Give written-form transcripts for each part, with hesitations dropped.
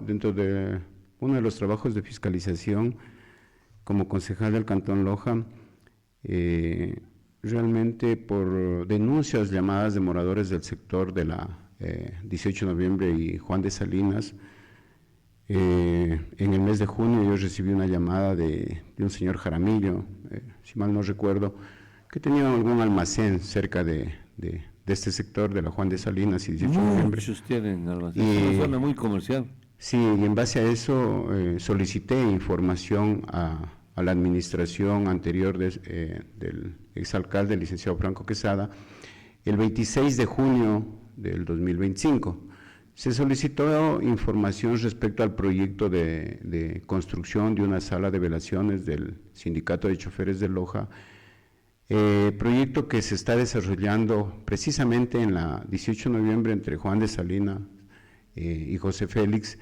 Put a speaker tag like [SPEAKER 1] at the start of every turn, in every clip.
[SPEAKER 1] dentro de uno de los trabajos de fiscalización como concejal del Cantón Loja, realmente por denuncias llamadas de moradores del sector de la 18 de noviembre y Juan de Salinas, en el mes de junio yo recibí una llamada de un señor Jaramillo, si mal no recuerdo, que tenía algún almacén cerca de este sector de la Juan de Salinas y 18 de noviembre.
[SPEAKER 2] Muchos tienen almacén, es una zona muy comercial.
[SPEAKER 1] Sí, y en base a eso solicité información a la administración anterior del exalcalde, el licenciado Franco Quesada, el 26 de junio del 2025. Se solicitó información respecto al proyecto de construcción de una sala de velaciones del Sindicato de Choferes de Loja, proyecto que se está desarrollando precisamente en la 18 de noviembre entre Juan de Salinas y José Félix.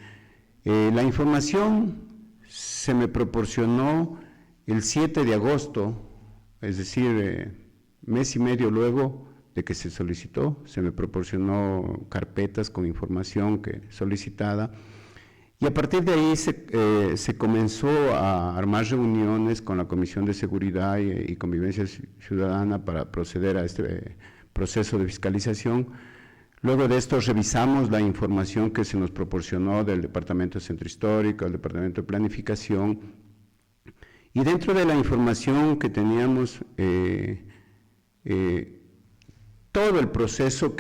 [SPEAKER 1] La información se me proporcionó el 7 de agosto, es decir, mes y medio luego de que se solicitó, se me proporcionó carpetas con información solicitada, y a partir de ahí se comenzó a armar reuniones con la Comisión de Seguridad y Convivencia Ciudadana para proceder a este proceso de fiscalización. Luego de esto revisamos la información que se nos proporcionó del Departamento de Centro Histórico, del Departamento de Planificación, y dentro de la información que teníamos, todo el proceso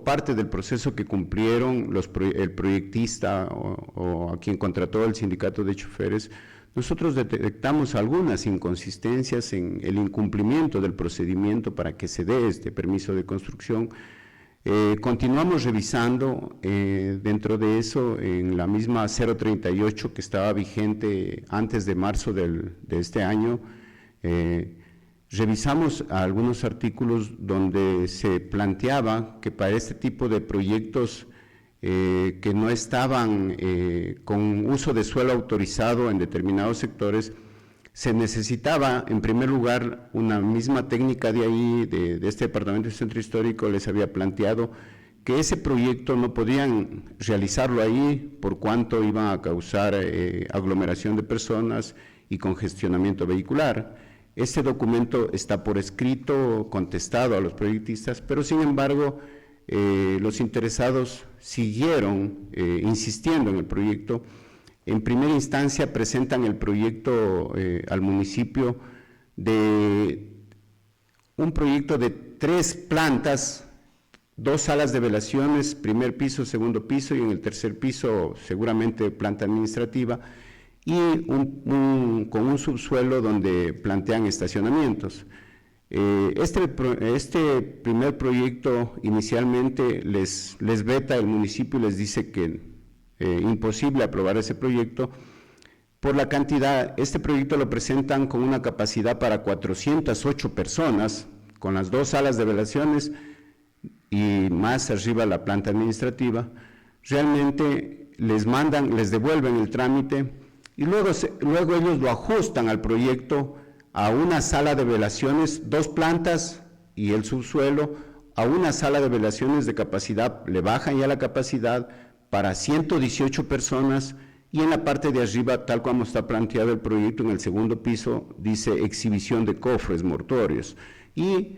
[SPEAKER 1] parte del proceso que cumplieron el proyectista o a quien contrató el sindicato de choferes, nosotros detectamos algunas inconsistencias en el incumplimiento del procedimiento para que se dé este permiso de construcción. Continuamos revisando dentro de eso, en la misma 038 que estaba vigente antes de marzo de este año, revisamos algunos artículos donde se planteaba que para este tipo de proyectos que no estaban con uso de suelo autorizado en determinados sectores, se necesitaba, en primer lugar, una misma técnica de ahí, de este Departamento de Centro Histórico, les había planteado que ese proyecto no podían realizarlo ahí por cuanto iba a causar aglomeración de personas y congestionamiento vehicular. Este documento está por escrito, contestado a los proyectistas, pero sin embargo, los interesados siguieron insistiendo en el proyecto. En primera instancia presentan el proyecto al municipio de un proyecto de 3 plantas, 2 salas de velaciones, primer piso, segundo piso, y en el tercer piso seguramente planta administrativa, y con un subsuelo donde plantean estacionamientos. Este primer proyecto inicialmente les veta el municipio y les dice que imposible aprobar ese proyecto por la cantidad. Este proyecto lo presentan con una capacidad para 408 personas, con las 2 salas de velaciones y más arriba la planta administrativa. Realmente les devuelven el trámite y luego ellos lo ajustan al proyecto a una sala de velaciones, 2 plantas y el subsuelo, a una sala de velaciones de capacidad, le bajan ya la capacidad para 118 personas, y en la parte de arriba, tal como está planteado el proyecto, en el segundo piso, dice exhibición de cofres mortuorios, y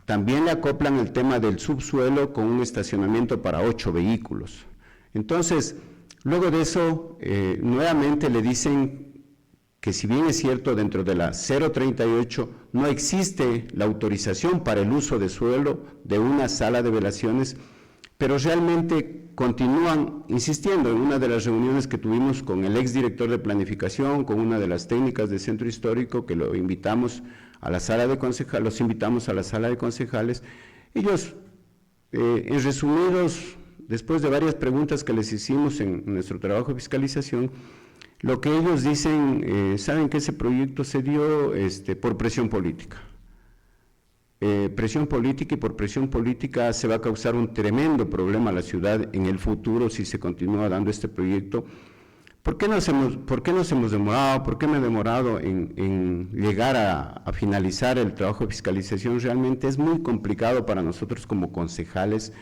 [SPEAKER 1] también le acoplan el tema del subsuelo con un estacionamiento para 8 vehículos. Entonces, luego de eso, nuevamente le dicen que si bien es cierto dentro de la 038 no existe la autorización para el uso de suelo de una sala de velaciones, pero realmente continúan insistiendo. En una de las reuniones que tuvimos con el exdirector de planificación, con una de las técnicas del centro histórico, que los invitamos a la sala de concejales, ellos, en resumidos, después de varias preguntas que les hicimos en nuestro trabajo de fiscalización, lo que ellos dicen, saben que ese proyecto se dio por presión política. Presión política, y por presión política se va a causar un tremendo problema a la ciudad en el futuro si se continúa dando este proyecto. ¿Por qué nos hemos demorado? ¿Por qué me he demorado en llegar a finalizar el trabajo de fiscalización? Realmente es muy complicado para nosotros como concejales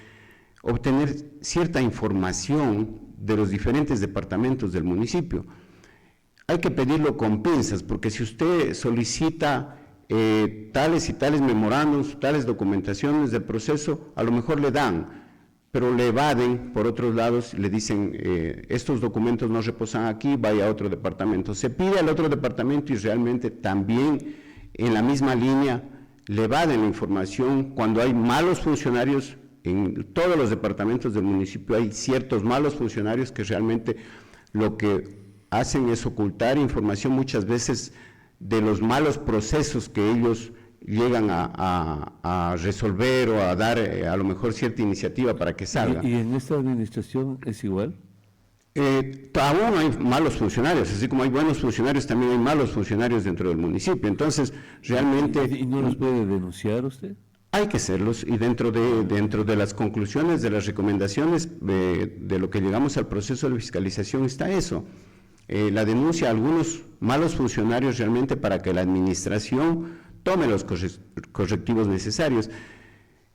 [SPEAKER 1] obtener cierta información de los diferentes departamentos del municipio. Hay que pedirlo con pinzas, porque si usted solicita tales y tales memorándums, tales documentaciones del proceso, a lo mejor le dan, pero le evaden por otros lados, le dicen, estos documentos no reposan aquí, vaya a otro departamento. Se pide al otro departamento y realmente también en la misma línea le evaden la información cuando hay malos funcionarios. En todos los departamentos del municipio hay ciertos malos funcionarios que realmente lo que hacen es ocultar información muchas veces de los malos procesos que ellos llegan a resolver o a dar a lo mejor cierta iniciativa para que salga.
[SPEAKER 2] ¿Y en esta administración es igual?
[SPEAKER 1] Aún hay malos funcionarios, así como hay buenos funcionarios, también hay malos funcionarios dentro del municipio. Entonces, realmente...
[SPEAKER 2] ¿Y no los puede denunciar usted?
[SPEAKER 1] Hay que hacerlos, y dentro de las conclusiones, de las recomendaciones de lo que llegamos al proceso de fiscalización está eso. La denuncia a algunos malos funcionarios realmente para que la administración tome los correctivos necesarios.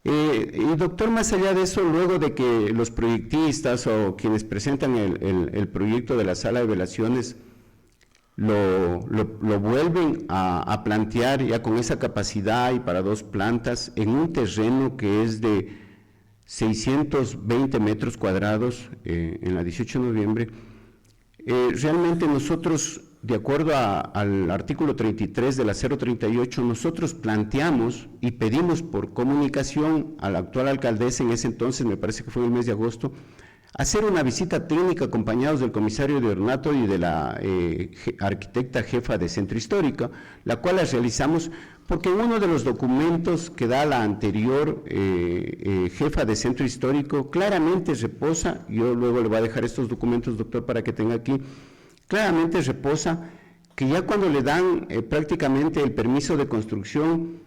[SPEAKER 1] Y doctor, más allá de eso, luego de que los proyectistas o quienes presentan el proyecto de la sala de velaciones lo vuelven a plantear ya con esa capacidad y para 2 plantas en un terreno que es de 620 metros cuadrados en la 18 de noviembre, realmente nosotros, de acuerdo al artículo 33 de la 038, nosotros planteamos y pedimos por comunicación a la actual alcaldesa, en ese entonces, me parece que fue en el mes de agosto, hacer una visita técnica acompañados del comisario de ornato y de la arquitecta jefa de Centro Histórico, la cual la realizamos porque en uno de los documentos que da la anterior jefa de Centro Histórico claramente reposa, yo luego le voy a dejar estos documentos, doctor, para que tenga aquí, claramente reposa que ya cuando le dan prácticamente el permiso de construcción,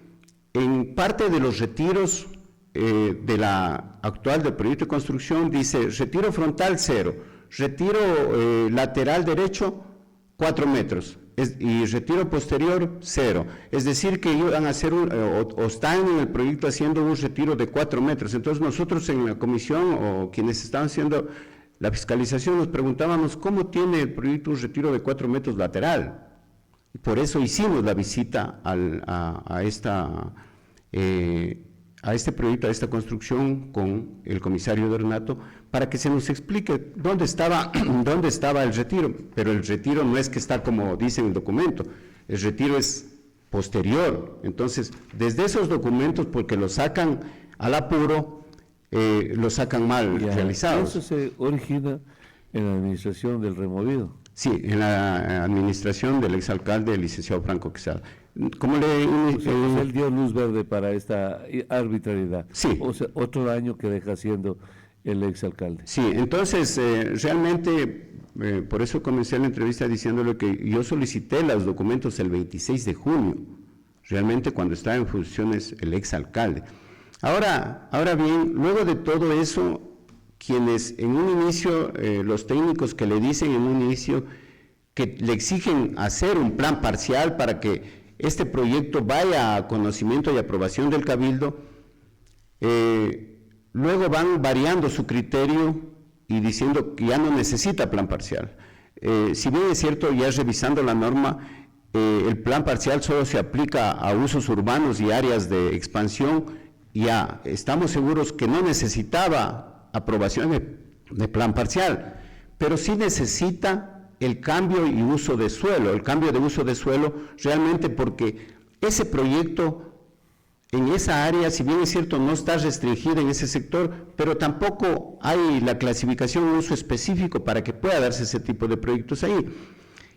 [SPEAKER 1] en parte de los retiros de la actual del proyecto de construcción dice retiro frontal 0, retiro lateral derecho 4 metros y retiro posterior 0, es decir que iban a hacer o están en el proyecto haciendo un retiro de 4 metros. Entonces nosotros en la comisión o quienes estaban haciendo la fiscalización nos preguntábamos cómo tiene el proyecto un retiro de 4 metros lateral. Por eso hicimos la visita a este proyecto, a esta construcción con el comisario de ornato para que se nos explique dónde estaba el retiro, pero el retiro no es que está como dice en el documento, el retiro es posterior. Entonces, desde esos documentos, porque lo sacan al apuro, lo sacan mal realizados.
[SPEAKER 2] Eso se origina en la administración del removido.
[SPEAKER 1] Sí, en la administración del exalcalde, el licenciado Franco Quesada. ¿Cómo
[SPEAKER 2] él dio luz verde para esta arbitrariedad?
[SPEAKER 1] Sí.
[SPEAKER 2] O sea, otro daño que deja haciendo el exalcalde.
[SPEAKER 1] Sí, entonces, realmente, por eso comencé la entrevista diciéndole que yo solicité los documentos el 26 de junio, realmente cuando estaba en funciones el exalcalde. Ahora bien, luego de todo eso, quienes en un inicio, los técnicos que le dicen en un inicio que le exigen hacer un plan parcial para que este proyecto vaya a conocimiento y aprobación del Cabildo, luego van variando su criterio y diciendo que ya no necesita plan parcial. Si bien es cierto, ya revisando la norma, el plan parcial solo se aplica a usos urbanos y áreas de expansión, ya estamos seguros que no necesitaba aprobación de plan parcial, pero sí necesita el cambio y uso de suelo, el cambio de uso de suelo realmente porque ese proyecto en esa área, si bien es cierto, no está restringida en ese sector, pero tampoco hay la clasificación de uso específico para que pueda darse ese tipo de proyectos ahí.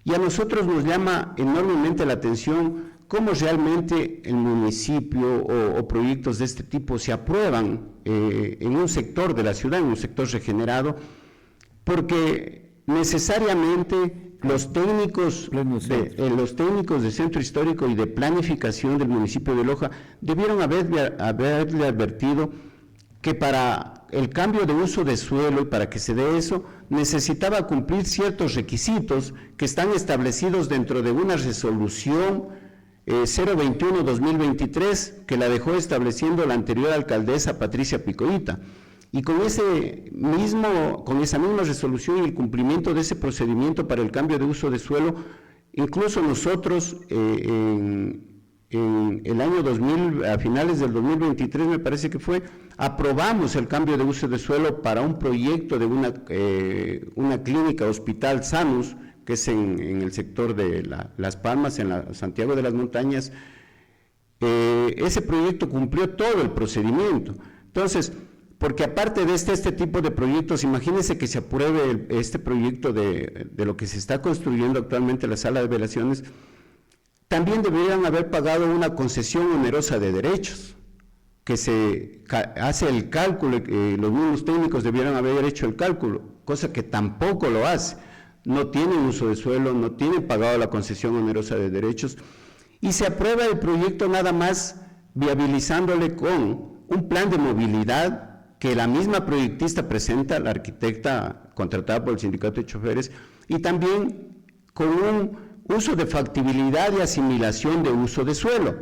[SPEAKER 1] Y a nosotros nos llama enormemente la atención cómo realmente el municipio o proyectos de este tipo se aprueban en un sector de la ciudad, en un sector regenerado, porque necesariamente los técnicos de Centro Histórico y de planificación del municipio de Loja debieron haberle advertido que para el cambio de uso de suelo y para que se dé eso, necesitaba cumplir ciertos requisitos que están establecidos dentro de una resolución 021-2023 que la dejó estableciendo la anterior alcaldesa Patricia Picoita. y con esa misma resolución y el cumplimiento de ese procedimiento para el cambio de uso de suelo, incluso nosotros en el año 2000, a finales del 2023 me parece que fue, aprobamos el cambio de uso de suelo para un proyecto de una clínica hospital Sanus, que es en el sector de Las Palmas, en Santiago de las Montañas. Ese proyecto cumplió todo el procedimiento. Entonces, porque aparte de este tipo de proyectos, imagínense que se apruebe este proyecto de lo que se está construyendo actualmente la sala de velaciones, también deberían haber pagado una concesión onerosa de derechos, que se hace el cálculo, los mismos técnicos debieran haber hecho el cálculo, cosa que tampoco lo hace. No tienen uso de suelo, no tienen pagado la concesión onerosa de derechos, y se aprueba el proyecto nada más viabilizándole con un plan de movilidad que la misma proyectista presenta, la arquitecta contratada por el sindicato de choferes, y también con un uso de factibilidad y asimilación de uso de suelo,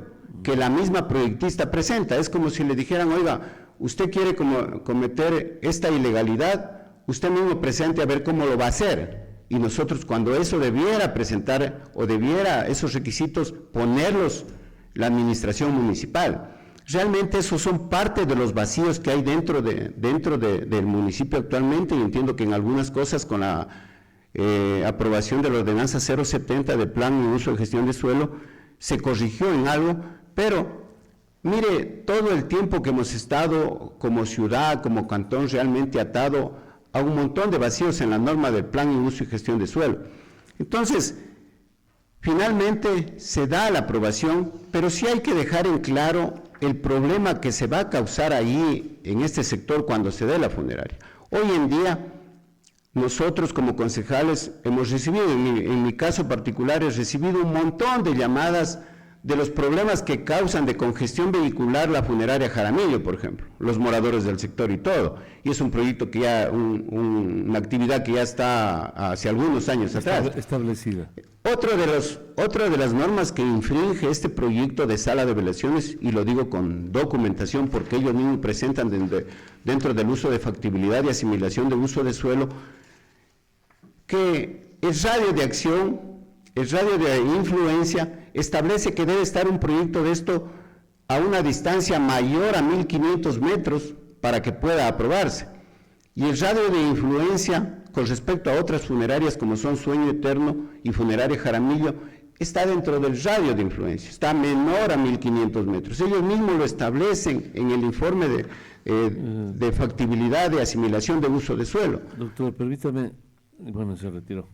[SPEAKER 1] que la misma proyectista presenta. Es como si le dijeran, oiga, usted quiere cometer esta ilegalidad, usted mismo presente a ver cómo lo va a hacer. Y nosotros, cuando eso debiera presentar, o debiera esos requisitos ponerlos la administración municipal. Realmente esos son parte de los vacíos que hay dentro del municipio actualmente, y entiendo que en algunas cosas con la aprobación de la ordenanza 070 del plan de uso y gestión de suelo se corrigió en algo, pero mire, todo el tiempo que hemos estado como ciudad, como cantón, realmente atado a un montón de vacíos en la norma del plan de uso y gestión de suelo. Entonces, finalmente se da la aprobación, pero sí hay que dejar en claro el problema que se va a causar ahí en este sector cuando se dé la funeraria. Hoy en día, nosotros como concejales hemos recibido, en mi caso particular, he recibido un montón de llamadas de los problemas que causan de congestión vehicular la funeraria Jaramillo, por ejemplo, los moradores del sector y todo. Y es un proyecto que ya, una actividad que ya está hace algunos años atrás.
[SPEAKER 2] Establecida.
[SPEAKER 1] Otra de las normas que infringe este proyecto de sala de velaciones, y lo digo con documentación porque ellos mismos presentan dentro del uso de factibilidad y asimilación de uso de suelo, que el radio de acción, el radio de influencia, establece que debe estar un proyecto de esto a una distancia mayor a 1.500 metros para que pueda aprobarse. Y el radio de influencia, con respecto a otras funerarias como son Sueño Eterno y Funeraria Jaramillo, está dentro del radio de influencia, está menor a 1.500 metros. Ellos mismos lo establecen en el informe de factibilidad de asimilación de uso de suelo.
[SPEAKER 2] Doctor, permítame, bueno, se retiró.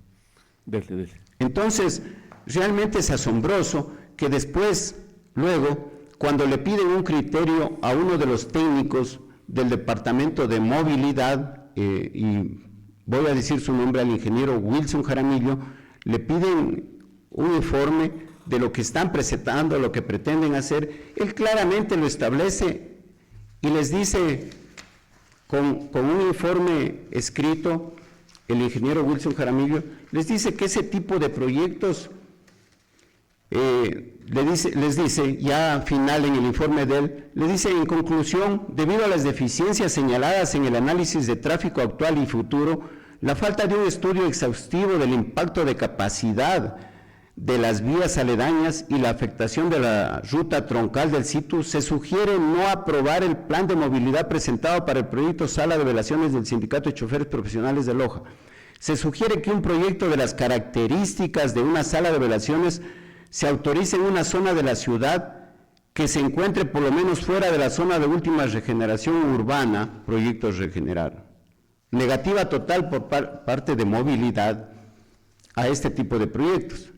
[SPEAKER 2] Dele.
[SPEAKER 1] Entonces, realmente es asombroso que después, luego, cuando le piden un criterio a uno de los técnicos del Departamento de Movilidad, y voy a decir su nombre, al ingeniero Wilson Jaramillo, le piden un informe de lo que están presentando, lo que pretenden hacer. Él claramente lo establece y les dice con un informe escrito, el ingeniero Wilson Jaramillo les dice que ese tipo de proyectos, les dice, ya final en el informe de él, le dice en conclusión, debido a las deficiencias señaladas en el análisis de tráfico actual y futuro, la falta de un estudio exhaustivo del impacto de capacidad de las vías aledañas y la afectación de la ruta troncal del sitio, se sugiere no aprobar el plan de movilidad presentado para el proyecto Sala de Velaciones del Sindicato de Choferes Profesionales de Loja. Se sugiere que un proyecto de las características de una sala de velaciones se autorice en una zona de la ciudad que se encuentre por lo menos fuera de la zona de última regeneración urbana, proyectos regenerar. Negativa total por parte de movilidad a este tipo de proyectos.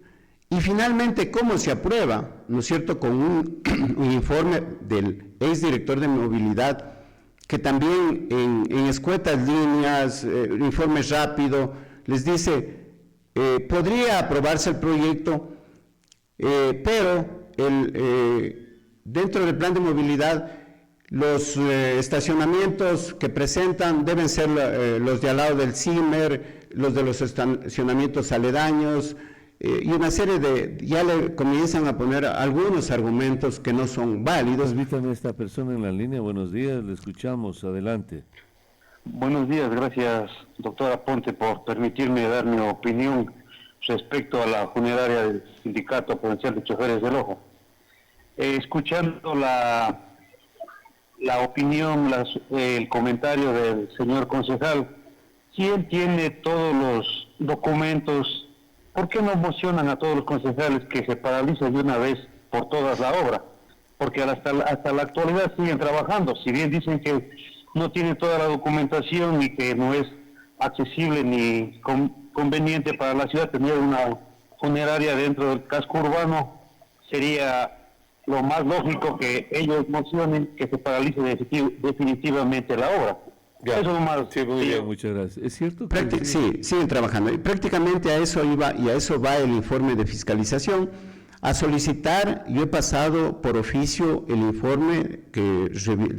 [SPEAKER 1] Y finalmente, ¿cómo se aprueba? ¿No es cierto? Con un informe del exdirector de movilidad, que también en escuetas líneas, informes rápido, les dice, podría aprobarse el proyecto, pero dentro del plan de movilidad, los estacionamientos que presentan deben ser los de al lado del CIMER, los de los estacionamientos aledaños, y una serie ya le comienzan a poner algunos argumentos que no son válidos.
[SPEAKER 2] Permítame, esta persona en la línea, buenos días, le escuchamos, adelante.
[SPEAKER 3] Buenos días, gracias doctora Ponte por permitirme dar mi opinión respecto a la funeraria del Sindicato Provincial de Choferes del Ojo. Escuchando la opinión, el comentario del señor concejal, si él tiene todos los documentos, ¿por qué no mocionan a todos los concejales que se paralicen de una vez por toda la obra? Porque hasta la actualidad siguen trabajando, si bien dicen que no tienen toda la documentación y que no es accesible ni conveniente para la ciudad tener una funeraria dentro del casco urbano, sería lo más lógico que ellos mocionen que se paralice definitivamente la obra.
[SPEAKER 2] Ya.
[SPEAKER 3] Eso nomás.
[SPEAKER 2] Sí, muy bien, muchas gracias. ¿Es cierto que
[SPEAKER 1] Sí, siguen trabajando. Y prácticamente a eso iba y a eso va el informe de fiscalización. A solicitar, yo he pasado por oficio el informe,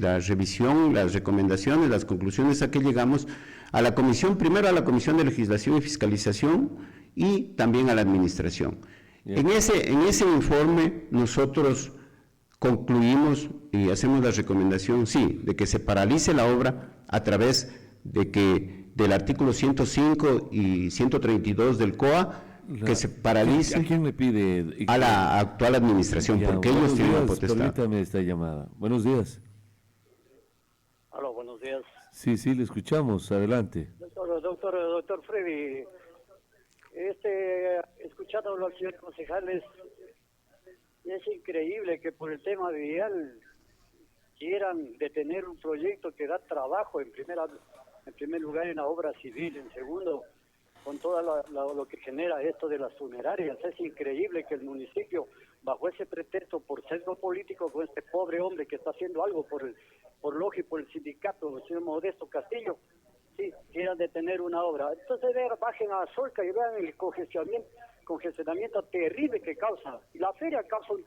[SPEAKER 1] la revisión, las recomendaciones, las conclusiones a que llegamos a la comisión, primero a la Comisión de Legislación y Fiscalización y también a la Administración. En ese informe nosotros concluimos y hacemos la recomendación, sí, de que se paralice la obra a través del artículo 105 y 132 del COA, que se paralice.
[SPEAKER 2] ¿A quién le pide?
[SPEAKER 1] A la actual administración,
[SPEAKER 2] Ya,
[SPEAKER 1] porque ellos tienen la potestad.
[SPEAKER 2] Permítame esta llamada. Buenos días.
[SPEAKER 4] Aló, buenos días.
[SPEAKER 2] Sí, le escuchamos. Adelante.
[SPEAKER 4] Doctor Freddy, escuchando a los señores concejales, es increíble que por el tema vial quieran detener un proyecto que da trabajo en primer lugar en la obra civil, en segundo con todo lo que genera esto de las funerarias. Es increíble que el municipio, bajo ese pretexto, por sesgo político, con este pobre hombre que está haciendo algo por Loja y por el sindicato, el señor Modesto Castillo, sí, quieran detener una obra. Entonces bajen a Solca y vean el congestionamiento terrible que causa. Y la feria causa un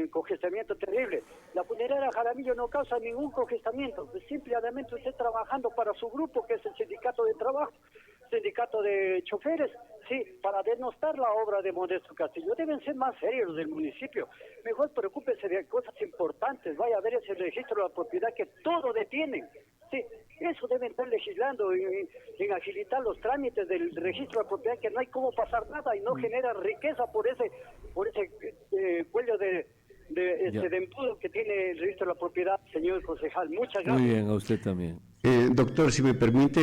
[SPEAKER 4] congestionamiento terrible. La funeraria Jaramillo no causa ningún congestionamiento, simplemente usted trabajando para su grupo, que es el sindicato de trabajo, sindicato de choferes, sí, para denostar la obra de Modesto Castillo. Deben ser más serios los del municipio. Mejor preocúpese de cosas importantes. Vaya a ver ese registro de la propiedad que todo detienen. Sí, eso deben estar legislando en agilitar los trámites del registro de la propiedad, que no hay cómo pasar nada y no genera riqueza por ese cuello de embudo que tiene el registro de la propiedad, señor concejal. Muchas gracias.
[SPEAKER 2] Muy bien, a usted también.
[SPEAKER 1] Doctor, si me permite,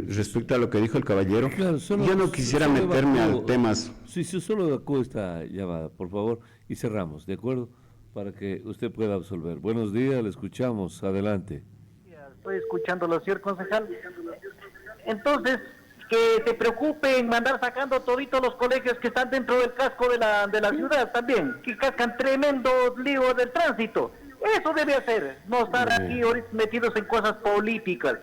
[SPEAKER 1] respecto a lo que dijo el caballero,
[SPEAKER 2] Claro,
[SPEAKER 1] yo no quisiera meterme a temas.
[SPEAKER 2] Sí, solo evacuo esta llamada, por favor, y cerramos, ¿de acuerdo? Para que usted pueda absolver. Buenos días, le escuchamos, adelante.
[SPEAKER 5] Estoy escuchándolo, señor concejal. Entonces, que se preocupe en mandar sacando toditos los colegios que están dentro del casco de la ciudad también, que cascan tremendo lío del tránsito. Eso debe hacer, no estar aquí ahorita metidos en cosas políticas.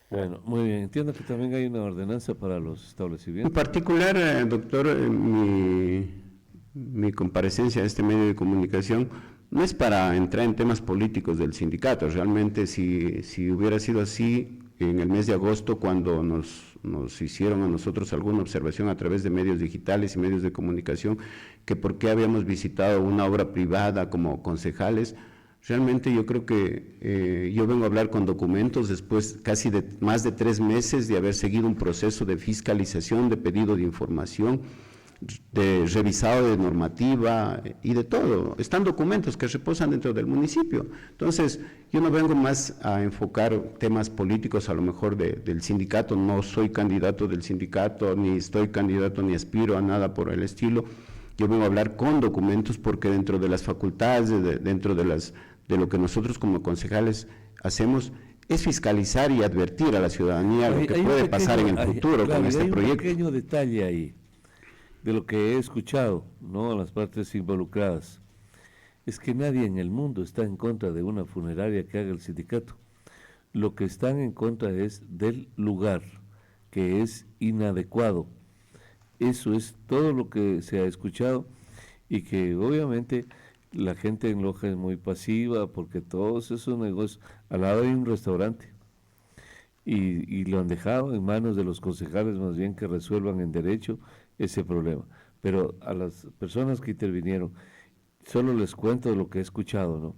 [SPEAKER 2] Bueno, muy bien. Entiendo que también hay una ordenanza para los establecimientos.
[SPEAKER 1] En particular, doctor, mi comparecencia a este medio de comunicación no es para entrar en temas políticos del sindicato. Realmente, si hubiera sido así, en el mes de agosto, cuando nos hicieron a nosotros alguna observación a través de medios digitales y medios de comunicación, que por qué habíamos visitado una obra privada como concejales, realmente yo creo que yo vengo a hablar con documentos después casi de más de 3 meses de haber seguido un proceso de fiscalización, de pedido de información, de revisado de normativa y de todo. Están documentos que reposan dentro del municipio. Entonces, yo no vengo más a enfocar temas políticos, a lo mejor del sindicato. No soy candidato del sindicato, ni estoy candidato, ni aspiro a nada por el estilo. Yo vengo a hablar con documentos porque dentro de las facultades, dentro de lo que nosotros como concejales hacemos, es fiscalizar y advertir a la ciudadanía lo que puede pasar en el futuro con este proyecto.
[SPEAKER 2] Hay un pequeño detalle ahí de lo que he escuchado, ¿no?, a las partes involucradas. Es que nadie en el mundo está en contra de una funeraria que haga el sindicato. Lo que están en contra es del lugar, que es inadecuado. Eso es todo lo que se ha escuchado, y que obviamente la gente en Loja es muy pasiva porque todos esos negocios, al lado hay un restaurante, y lo han dejado en manos de los concejales más bien que resuelvan en derecho ese problema. Pero a las personas que intervinieron, solo les cuento lo que he escuchado, ¿no?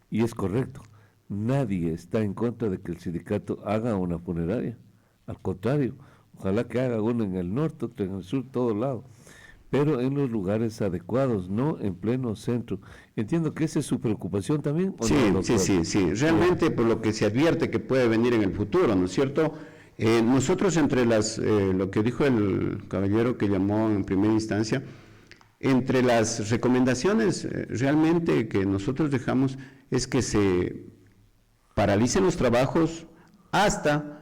[SPEAKER 2] Y es correcto, Nadie está en contra de que el sindicato haga una funeraria. Al contrario, ojalá que haga una en el norte, otra en el sur, todos lados. Pero en los lugares adecuados, no en pleno centro. Entiendo que esa es su preocupación también. ¿O
[SPEAKER 1] Sí,
[SPEAKER 2] no, doctor?
[SPEAKER 1] sí. Realmente por lo que se advierte que puede venir en el futuro, ¿no es cierto? Nosotros entre lo que dijo el caballero que llamó en primera instancia, entre las recomendaciones realmente que nosotros dejamos es que se paralicen los trabajos hasta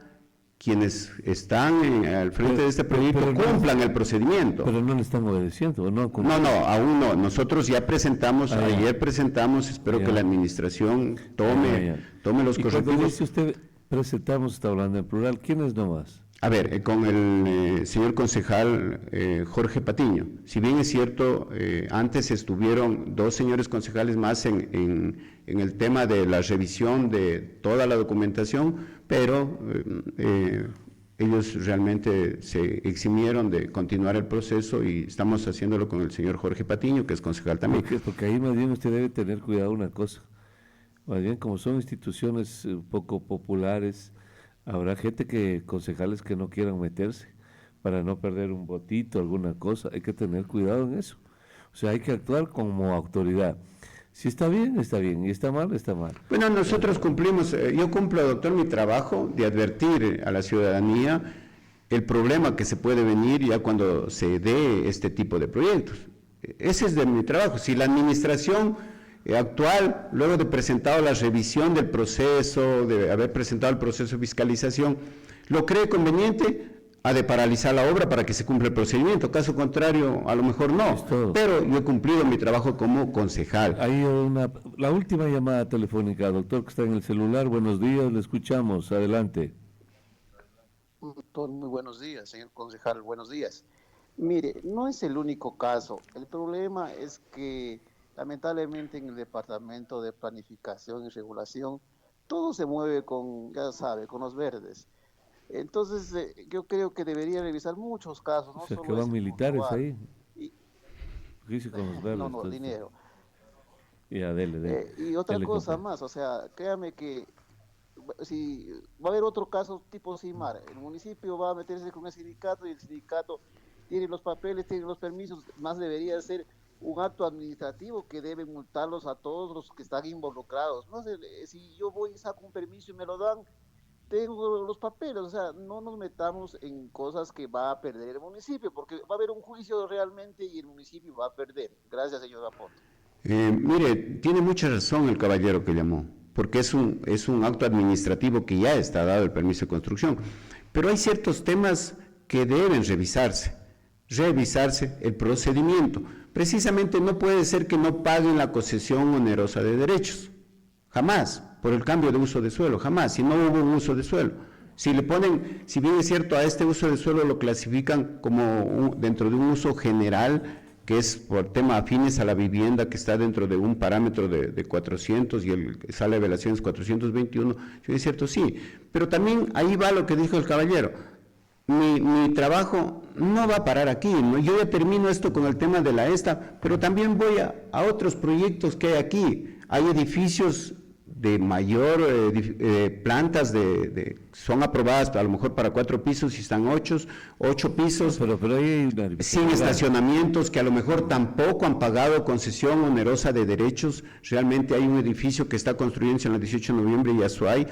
[SPEAKER 1] quienes están al frente de este proyecto cumplan el procedimiento.
[SPEAKER 2] Pero no le están obedeciendo, ¿o no?
[SPEAKER 1] No, aún no. Nosotros ya presentamos, ayer presentamos, espero que la administración tome los
[SPEAKER 2] correctivos. Cuando dice usted presentamos, está hablando en plural, ¿quiénes nomás?
[SPEAKER 1] A ver, con el señor concejal Jorge Patiño. Si bien es cierto, antes estuvieron 2 señores concejales más en el tema de la revisión de toda la documentación, pero ellos realmente se eximieron de continuar el proceso y estamos haciéndolo con el señor Jorge Patiño, que es concejal también.
[SPEAKER 2] Porque ahí más bien usted debe tener cuidado una cosa. Más bien, como son instituciones un poco populares, habrá concejales que no quieran meterse para no perder un votito, alguna cosa. Hay que tener cuidado en eso. O sea, hay que actuar como autoridad. Si está bien, está bien. Y está mal, está mal.
[SPEAKER 1] Bueno, nosotros cumplimos, yo cumplo, doctor, mi trabajo de advertir a la ciudadanía el problema que se puede venir ya cuando se dé este tipo de proyectos. Ese es de mi trabajo. Si la administración actual, luego de presentado la revisión del proceso, de haber presentado el proceso de fiscalización, lo cree conveniente, ha de paralizar la obra para que se cumpla el procedimiento. Caso contrario, a lo mejor no. Pero yo he cumplido mi trabajo como concejal.
[SPEAKER 2] Hay la última llamada telefónica, doctor, que está en el celular. Buenos días, le escuchamos. Adelante.
[SPEAKER 6] Doctor, muy buenos días, señor concejal, buenos días. Mire, no es el único caso. El problema es que lamentablemente en el Departamento de Planificación y Regulación todo se mueve con, ya sabe, con los verdes. Entonces yo creo que debería revisar muchos casos.
[SPEAKER 2] O sea, que van militares ahí. ¿Qué dice con los verdes?
[SPEAKER 6] No, dinero.
[SPEAKER 2] Ya, dele.
[SPEAKER 6] Y otra cosa más, o sea, créame que si va a haber otro caso tipo Simar, el municipio va a meterse con el sindicato y el sindicato tiene los papeles, tiene los permisos, más debería ser un acto administrativo que debe multarlos a todos los que están involucrados. No sé, si yo voy y saco un permiso y me lo dan, tengo los papeles, o sea, no nos metamos en cosas que va a perder el municipio, porque va a haber un juicio realmente y el municipio va a perder. Gracias, señor Aponte.
[SPEAKER 1] Mire, tiene mucha razón el caballero que llamó, porque es un acto administrativo que ya está dado el permiso de construcción, pero hay ciertos temas que deben revisarse el procedimiento. Precisamente no puede ser que no paguen la concesión onerosa de derechos, jamás, por el cambio de uso de suelo, jamás, si no hubo un uso de suelo. Si le ponen, si bien es cierto, a este uso de suelo lo clasifican como dentro de un uso general, que es por tema afines a la vivienda, que está dentro de un parámetro de 400 y sala de velaciones 421, si es cierto, sí, pero también ahí va lo que dijo el caballero. Mi trabajo no va a parar aquí, ¿no? Yo ya termino esto con el tema de la ESTA, pero también voy a otros proyectos que hay aquí. Hay edificios de mayor, plantas son aprobadas a lo mejor para 4 pisos y están 8 pisos,
[SPEAKER 2] pero ahí hay
[SPEAKER 1] sin estacionamientos que a lo mejor tampoco han pagado concesión onerosa de derechos. Realmente hay un edificio que está construyéndose en el 18 de noviembre y Azuay,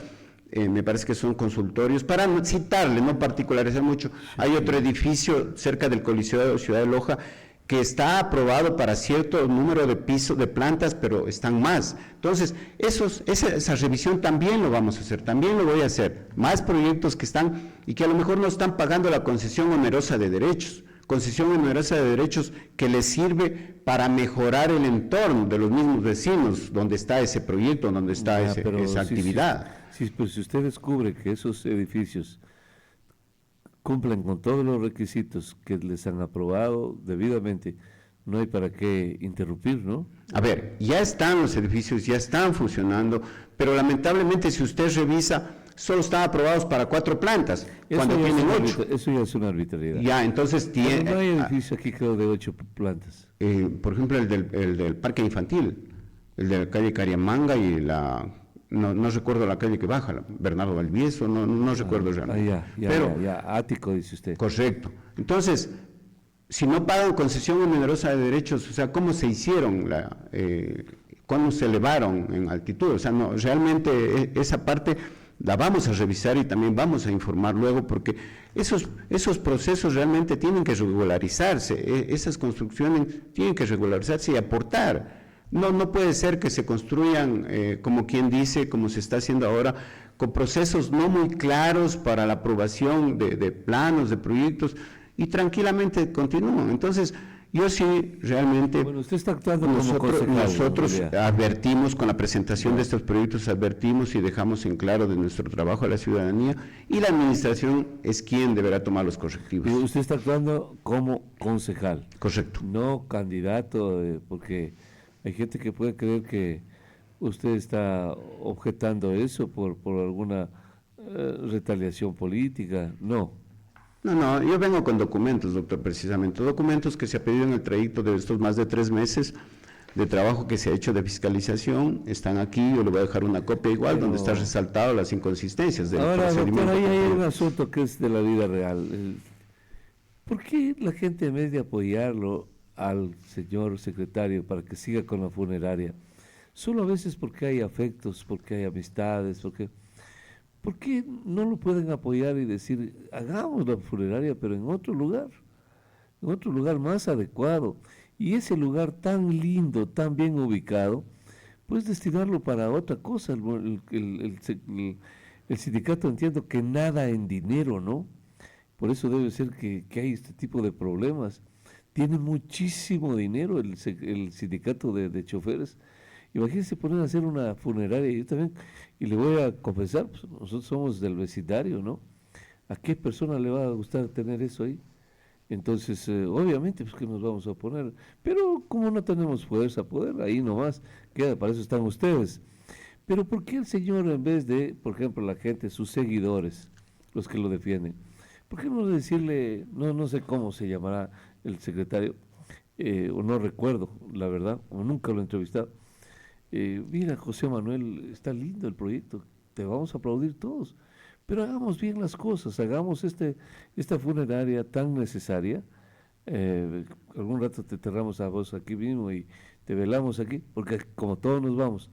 [SPEAKER 1] me parece que son consultorios, para citarle, no particularizar mucho. Hay otro edificio cerca del Coliseo de Ciudad de Loja que está aprobado para cierto número de pisos, de plantas, pero están más. Entonces, esa revisión también lo vamos a hacer, también lo voy a hacer. Más proyectos que están y que a lo mejor no están pagando la concesión onerosa de derechos. Concesión onerosa de derechos que les sirve para mejorar el entorno de los mismos vecinos, donde está ese proyecto, donde está esa actividad.
[SPEAKER 2] Sí, pues si usted descubre que esos edificios cumplen con todos los requisitos que les han aprobado debidamente, no hay para qué interrumpir, ¿no?
[SPEAKER 1] A ver, ya están los edificios, ya están funcionando, pero lamentablemente si usted revisa, solo están aprobados para 4 plantas, cuando tienen 8.
[SPEAKER 2] Eso ya es una arbitrariedad.
[SPEAKER 1] Ya, entonces tiene...
[SPEAKER 2] No hay edificio aquí, creo, de 8 plantas.
[SPEAKER 1] Por ejemplo, el del parque infantil, el de la calle Cariamanga y no recuerdo la calle que baja, Bernardo Valdivieso, no recuerdo realmente.
[SPEAKER 2] Pero, Ático, dice usted.
[SPEAKER 1] Correcto. Entonces, si no pagan concesión onerosa de derechos, o sea, ¿cómo se hicieron? ¿Cómo se elevaron en altitud? O sea, no, realmente esa parte la vamos a revisar y también vamos a informar luego, porque esos procesos realmente tienen que regularizarse, esas construcciones tienen que regularizarse y aportar. No puede ser que se construyan, como quien dice, como se está haciendo ahora, con procesos no muy claros para la aprobación de planos, de proyectos, y tranquilamente continúan. Entonces, yo sí, realmente,
[SPEAKER 2] bueno, usted está actuando como concejal,
[SPEAKER 1] nosotros advertimos con la presentación de estos proyectos, advertimos y dejamos en claro de nuestro trabajo a la ciudadanía, y la administración es quien deberá tomar los correctivos.
[SPEAKER 2] Y usted está actuando como concejal.
[SPEAKER 1] Correcto.
[SPEAKER 2] No candidato, porque hay gente que puede creer que usted está objetando eso por alguna retaliación política. No.
[SPEAKER 1] No, yo vengo con documentos, doctor, precisamente, documentos que se ha pedido en el trayecto de estos más de 3 meses de trabajo que se ha hecho de fiscalización, están aquí, yo le voy a dejar una copia igual, donde está resaltado las inconsistencias del procedimiento.
[SPEAKER 2] Ahora, doctor, ahí hay un asunto que es de la vida real. ¿Por qué la gente, en vez de apoyarlo al señor secretario para que siga con la funeraria, solo a veces porque hay afectos, porque hay amistades, ¿por qué no lo pueden apoyar y decir, hagamos la funeraria, pero en otro lugar más adecuado? Y ese lugar tan lindo, tan bien ubicado, pues destinarlo para otra cosa. El sindicato, entiendo que nada en dinero, ¿no? Por eso debe ser que hay este tipo de problemas. Tiene muchísimo dinero el sindicato de choferes. Imagínense poner a hacer una funeraria, yo también, y le voy a confesar, pues, nosotros somos del vecindario, ¿no? ¿A qué persona le va a gustar tener eso ahí? Entonces, obviamente, pues que nos vamos a oponer, pero como no tenemos fuerza, poder, ahí nomás queda, para eso están ustedes. Pero ¿por qué el señor, en vez de, por ejemplo, la gente, sus seguidores, los que lo defienden, ¿por qué no decirle, no sé cómo se llamará el secretario, o no recuerdo, la verdad, o nunca lo he entrevistado? Mira, José Manuel, está lindo el proyecto, te vamos a aplaudir todos, pero hagamos bien las cosas, hagamos esta funeraria tan necesaria. Algún rato te enterramos a vos aquí mismo y te velamos aquí, porque como todos nos vamos,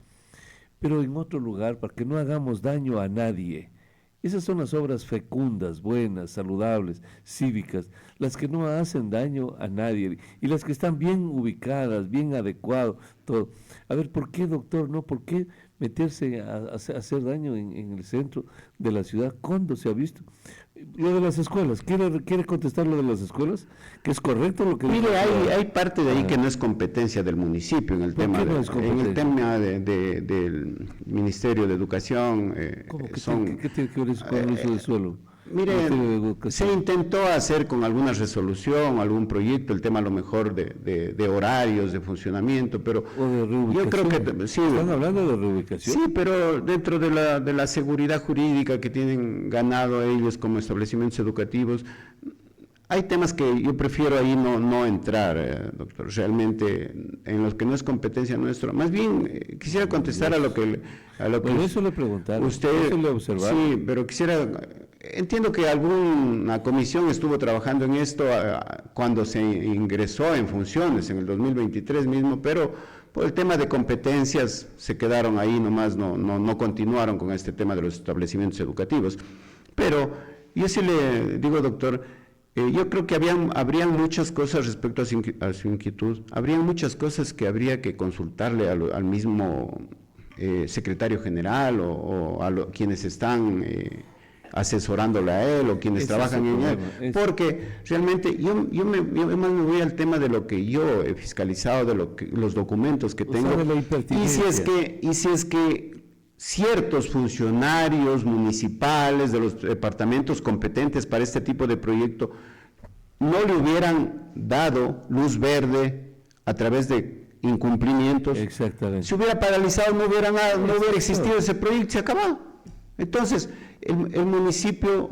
[SPEAKER 2] pero en otro lugar, para que no hagamos daño a nadie. Esas son las obras fecundas, buenas, saludables, cívicas, las que no hacen daño a nadie y las que están bien ubicadas, bien adecuadas, todo. A ver, ¿por qué, doctor? ¿No? ¿Por qué meterse a hacer daño en el centro de la ciudad? ¿Cuándo se ha visto? Lo de las escuelas, ¿quiere contestar lo de las escuelas? ¿Que es correcto lo que dice?
[SPEAKER 1] Mire, hay parte de ahí que no es competencia del municipio en el tema, del Ministerio de Educación.
[SPEAKER 2] ¿Qué tiene que ver eso con el uso del suelo?
[SPEAKER 1] Mire, se intentó hacer con alguna resolución, algún proyecto, el tema a lo mejor de horarios, de funcionamiento, pero
[SPEAKER 2] o de reubicación.
[SPEAKER 1] Yo creo que sí.
[SPEAKER 2] ¿Están hablando de reubicación?
[SPEAKER 1] Sí, pero dentro de la seguridad jurídica que tienen ganado ellos como establecimientos educativos, hay temas que yo prefiero ahí no entrar, doctor, realmente en los que no es competencia nuestra. Más bien, quisiera contestar a lo que
[SPEAKER 2] eso le preguntaron,
[SPEAKER 1] usted,
[SPEAKER 2] eso le observaron.
[SPEAKER 1] Sí, pero entiendo que alguna comisión estuvo trabajando en esto cuando se ingresó en funciones, en el 2023 mismo, pero por el tema de competencias se quedaron ahí nomás, no continuaron con este tema de los establecimientos educativos. Pero yo sí le digo, doctor, yo creo que habrían muchas cosas respecto a su inquietud, habrían muchas cosas que habría que consultarle al mismo secretario general o a quienes están asesorándole a él o quienes trabajan en él, porque realmente yo más me voy al tema de lo que yo he fiscalizado, de los documentos que tengo, y si es que ciertos funcionarios municipales de los departamentos competentes para este tipo de proyecto no le hubieran dado luz verde a través de incumplimientos.
[SPEAKER 2] Exactamente.
[SPEAKER 1] Se hubiera paralizado, no hubiera existido ese proyecto, se acabó. Entonces, el municipio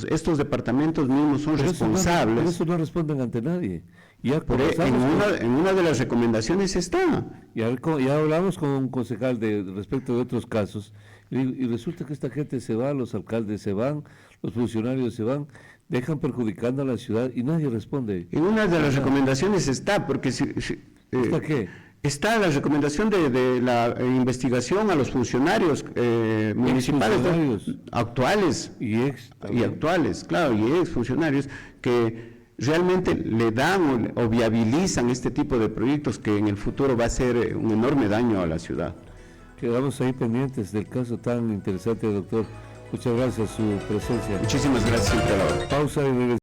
[SPEAKER 1] estos departamentos mismos son responsables.
[SPEAKER 2] Por eso no responden ante nadie. Ya
[SPEAKER 1] en una de las recomendaciones está.
[SPEAKER 2] Ya hablamos con un concejal respecto de otros casos y resulta que esta gente se va, los alcaldes se van, los funcionarios se van, dejan perjudicando a la ciudad y nadie responde.
[SPEAKER 1] En una de las recomendaciones está, porque
[SPEAKER 2] ¿Está qué?
[SPEAKER 1] Está la recomendación de la investigación a los funcionarios municipales actuales
[SPEAKER 2] y
[SPEAKER 1] actuales, claro, y ex funcionarios que realmente le dan o viabilizan este tipo de proyectos que en el futuro va a ser un enorme daño a la ciudad.
[SPEAKER 2] Quedamos ahí pendientes del caso tan interesante, doctor. Muchas gracias por su presencia.
[SPEAKER 1] Muchísimas gracias, siempre a la hora.
[SPEAKER 2] Pausa y regresamos.